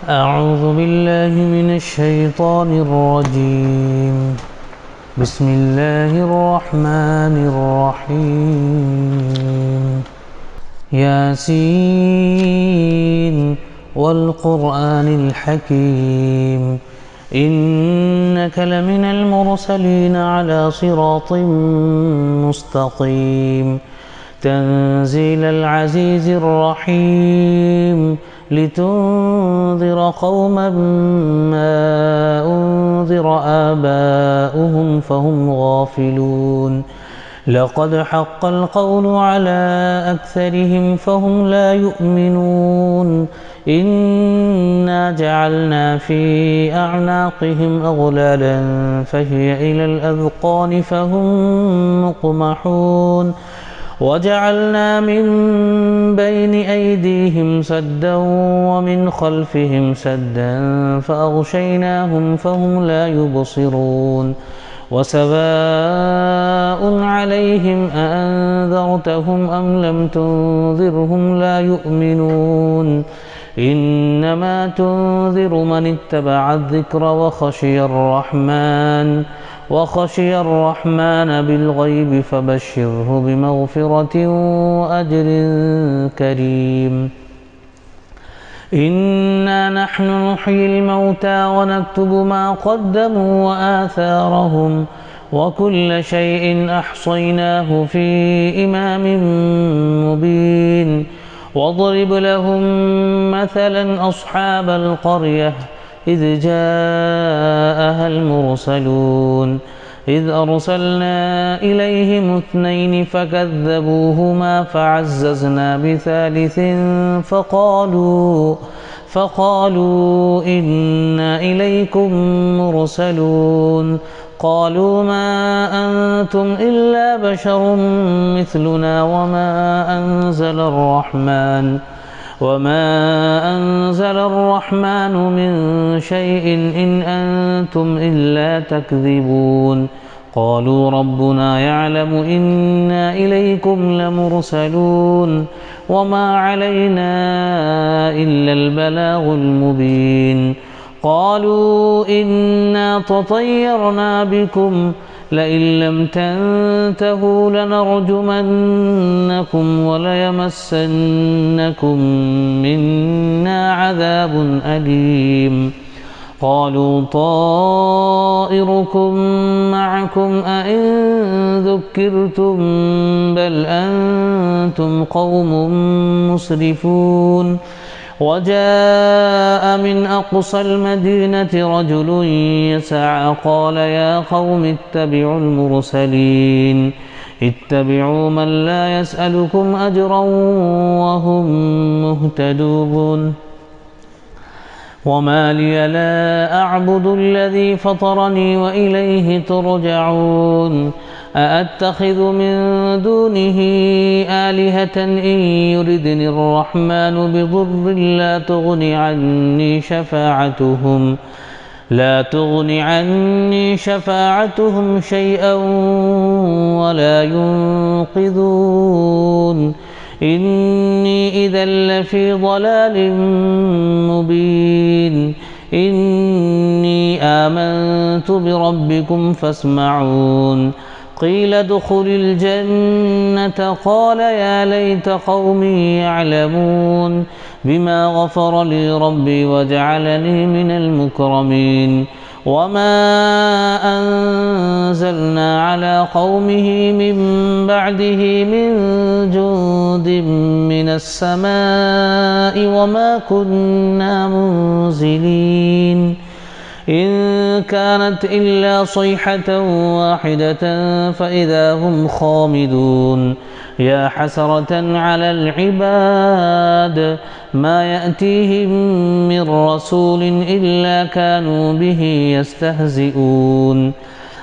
أعوذ بالله من الشيطان الرجيم. بسم الله الرحمن الرحيم. ياسين والقرآن الحكيم إنك لمن المرسلين على صراط مستقيم تنزيل العزيز الرحيم لتنذر قوما ما أنذر آباؤهم فهم غافلون لقد حق القول على أكثرهم فهم لا يؤمنون إنا جعلنا في أعناقهم أغلالا فهي إلى الأذقان فهم مقمحون وجعلنا من بين أيديهم سدا ومن خلفهم سدا فأغشيناهم فهم لا يبصرون وسواء عليهم أأنذرتهم أم لم تنذرهم لا يؤمنون إنما تنذر من اتبع الذكر وخشي الرحمن بالغيب فبشره بمغفرة وأجر كريم إنا نحن نحيي الموتى ونكتب ما قدموا وآثارهم وكل شيء أحصيناه في إمام مبين واضرب لهم مثلا أصحاب القرية إذ جاءها المرسلون إذ أرسلنا إليهم 2 فكذبوهما فعززنا بثالث فقالوا إنا إليكم مرسلون قالوا ما أنتم إلا بشر مثلنا وما أنزل الرحمن من شيء إن أنتم إلا تكذبون قالوا ربنا يعلم إنا إليكم لمرسلون وما علينا إلا البلاغ المبين قالوا إنا تطيرنا بكم لئن لم تنتهوا لنرجمنكم وليمسنكم منا عذاب أليم قالوا طائركم معكم أئن ذكرتم بل أنتم قوم مسرفون وجاء من أقصى المدينة رجل يسعى قال يا قوم اتبعوا المرسلين اتبعوا من لا يسألكم أجرا وهم مهتدون وما لي لا أعبد الذي فطرني وإليه ترجعون أأتخذ من دونه آلهة إن يردني الرحمن بضر لا تغن عني شفاعتهم شيئا ولا ينقذون إني إذا لفي ضلال مبين إني آمنت بربكم فاسمعون قيل ادخل الجنة قال يا ليت قومي يعلمون بما غفر لي ربي وجعلني من المكرمين وما أنزلنا على قومه من بعده من جند من السماء وما كنا منزلين إن كانت إلا صيحة واحدة فإذا هم خامدون يا حسرة على العباد ما يأتيهم من رسول إلا كانوا به يستهزئون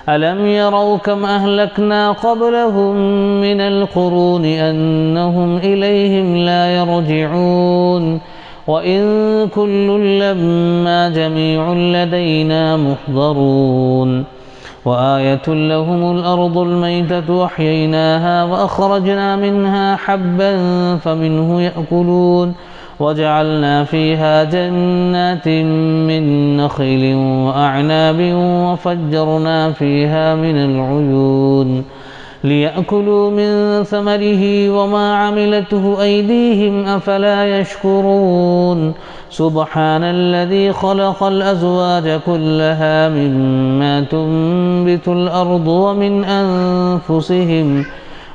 ألم يروا كم أهلكنا قبلهم من القرون أنهم إليهم لا يرجعون وإن كل لما جميع لدينا محضرون وآية لهم الأرض الميتة أحييناها وأخرجنا منها حبا فمنه يأكلون وجعلنا فيها جنات من نخيل وأعناب وفجرنا فيها من العيون ليأكلوا من ثمره وما عملته أيديهم أفلا يشكرون سبحان الذي خلق الأزواج كلها مما تنبت الأرض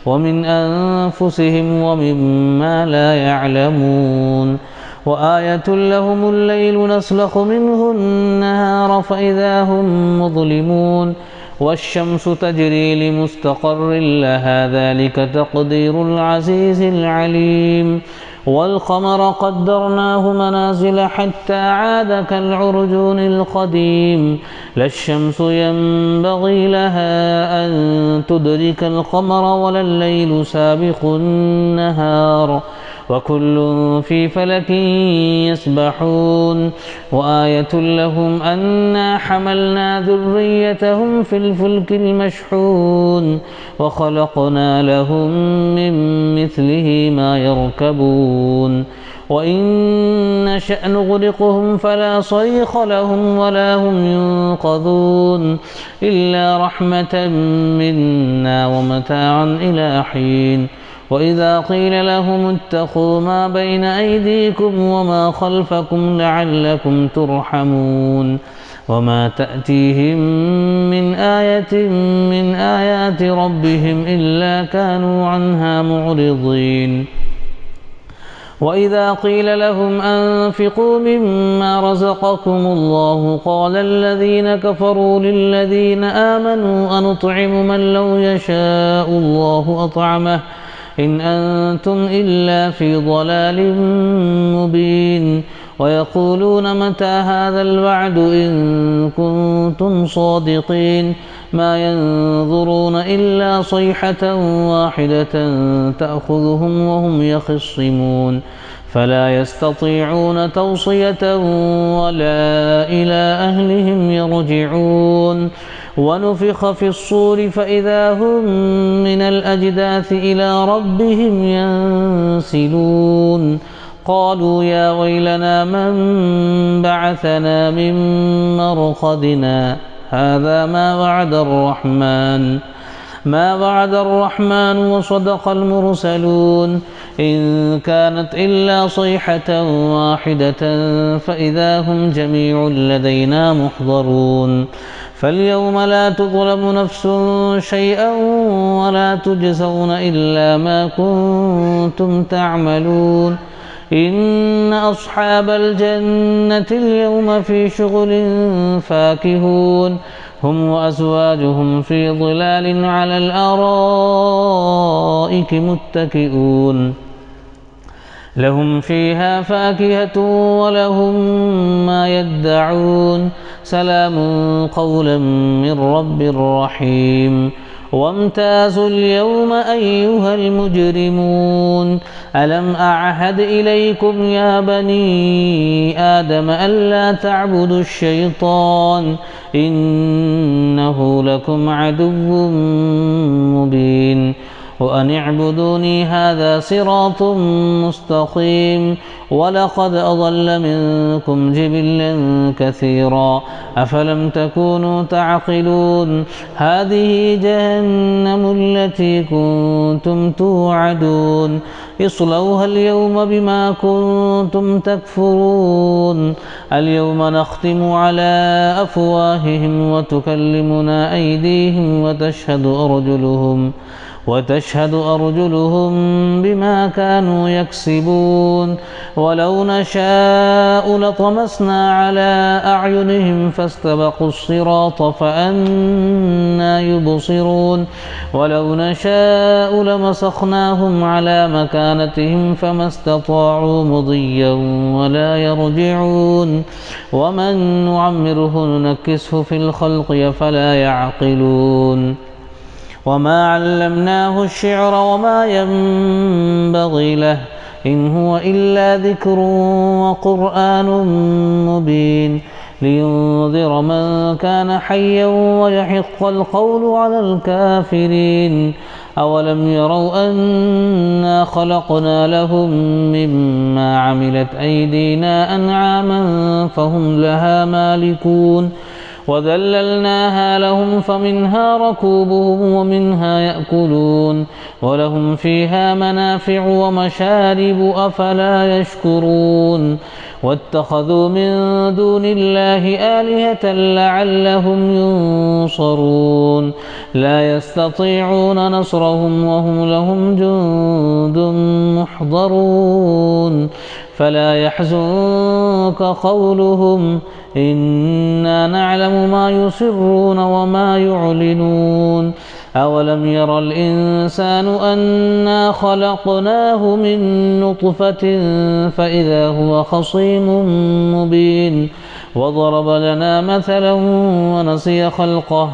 ومن أنفسهم ومما لا يعلمون وآية لهم الليل نسلخ منه النهار فإذا هم مظلمون والشمس تجري لمستقر لها ذلك تقدير العزيز العليم والقمر قدرناه منازل حتى عاد كالعرجون القديم لا الشمس ينبغي لها أن تدرك القمر ولا الليل سابق النهار وكل في فلك يسبحون وآية لهم أنا حملنا ذريتهم في الفلك المشحون وخلقنا لهم من مثله ما يركبون وإن نشأ نغرقهم فلا صريخ لهم ولا هم ينقذون إلا رحمة منا ومتاعا إلى حين وإذا قيل لهم اتقوا ما بين أيديكم وما خلفكم لعلكم ترحمون وما تأتيهم من آية من آيات ربهم إلا كانوا عنها معرضين وإذا قيل لهم أنفقوا مما رزقكم الله قال الذين كفروا للذين آمنوا أنطعم من لو يشاء الله أطعمه إن أنتم إلا في ضلال مبين ويقولون متى هذا الوعد إن كنتم صادقين ما ينظرون إلا صيحة واحدة تأخذهم وهم يخصمون فلا يستطيعون توصية ولا إلى أهلهم يرجعون ونفخ في الصور فإذا هم من الأجداث إلى ربهم ينسلون قالوا يا ويلنا من بعثنا من مرقدنا هذا ما وعد الرحمن وصدق المرسلون إن كانت إلا صيحة واحدة فإذا هم جميع لدينا محضرون فاليوم لا تظلم نفس شيئا ولا تجزون إلا ما كنتم تعملون إن أصحاب الجنة اليوم في شغل فاكهون هم وأزواجهم في ظلال على الأرائك متكئون لهم فيها فاكهة ولهم ما يدعون سلام قولا من رب رحيم وامتازوا اليوم أيها المجرمون ألم أعهد إليكم يا بني آدم ألا تعبدوا الشيطان إنه لكم عدو مبين وأن اعبدوني هذا صراط مستقيم ولقد أضل منكم جبلا كثيرا أفلم تكونوا تعقلون هذه جهنم التي كنتم توعدون اصلوها اليوم بما كنتم تكفرون اليوم نختم على أفواههم وتكلمنا أيديهم وتشهد أرجلهم بما كانوا يكسبون ولو نشاء لطمسنا على أعينهم فاستبقوا الصراط فأنى يبصرون ولو نشاء لمسخناهم على مكانتهم فما استطاعوا مضيا ولا يرجعون ومن نعمره ننكسه في الخلق أفلا يعقلون وما علمناه الشعر وما ينبغي له إن هو إلا ذكر وقرآن مبين لينذر من كان حيا ويحق القول على الكافرين أولم يروا أنا خلقنا لهم مما عملت أيدينا أنعاما فهم لها مالكون وذللناها لهم فمنها ركوبهم ومنها يأكلون ولهم فيها منافع ومشارب أفلا يشكرون واتخذوا من دون الله آلهة لعلهم ينصرون لا يستطيعون نصرهم وهم لهم جند محضرون فلا يحزنك قولهم إنا نعلم ما يسرون وما يعلنون أولم ير الإنسان أنا خلقناه من نطفة فإذا هو خصيم مبين وضرب لنا مثلا ونسي خلقه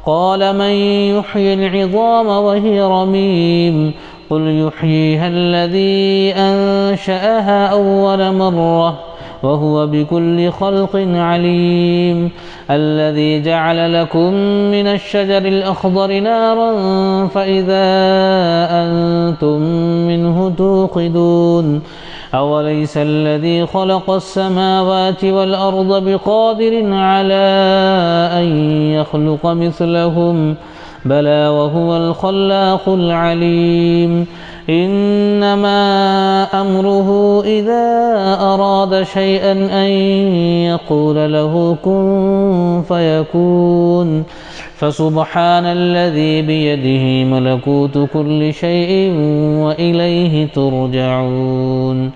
قال من يحيي العظام وهي رميم قل يحييها الذي أنشأها أول مرة وهو بكل خلق عليم الذي جعل لكم من الشجر الأخضر نارا فإذا أنتم منه توقدون أوليس الذي خلق السماوات والأرض بقادر على أن يخلق مثلهم بلى وهو الخلاق العليم إنما أمره إذا أراد شيئا أن يقول له كن فيكون فسبحان الذي بيده ملكوت كل شيء وإليه ترجعون.